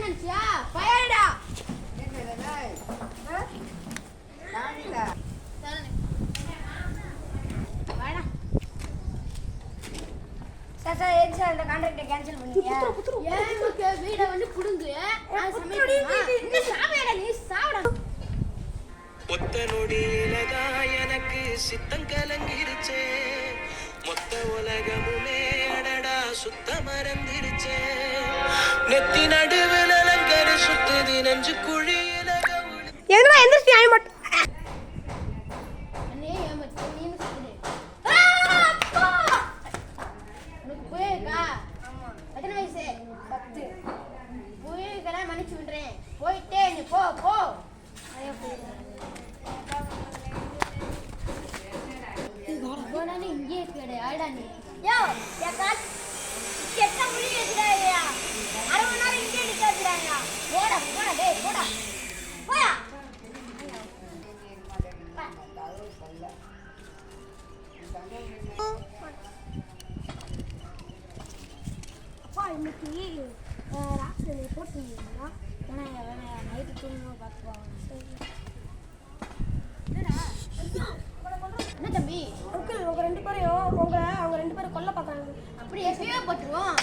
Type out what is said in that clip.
நினைச்சியா பயடா சார் ஏன் சார் அந்த கான்ட்ராக்ட் கேன்சல் பண்ணீங்க? ஏன் மக்க வீட வந்து புடுங்கு நான் சமைக்கிறேன். இன்னும் சாவடா நீ சாவடா. ஒத்த நொடியிலதா எனக்கு சித்தம் கலங்கிருச்சே, மொத்த உலகமுமே அடடா சுத்த மறந்திருச்சே, நெத்தி நடுவில் அலங்கர சுத்துது நெஞ்சு குழியில எதுனா எந்திரிச்சு ஆய மாட்டேன். அண்ணே ஏமாத்து நீ என்ன சொல்லுது? உனக்கு போயிருக்கா? எத்தனை வயசு? 10. போயிருக்கா மன்னிச்சு விடுறேன். போயிட்டே நீ போ போ. போனானே இங்கே இருக்கடே ஆடா நீ. யோ ஏக்கா கெட்ட முடி ஏத்துறாயா? அரை மணி நேரம் இங்கே நிக்காதீங்க. போடா போடா டேய் போடா. போயா. அப்பா இன்னைக்கு ராத்திரி போட்டுருந்தீங்களா? ஏன்னா நைட்டு தூங்கும்போது பார்த்துக்குவாங்க. என்ன தம்பி அங்கிள் உங்க 2 பேரையும் அவங்க 2 பேரும் கொல்ல பார்க்குறாங்க. அப்படியே போட்டுருவோம்.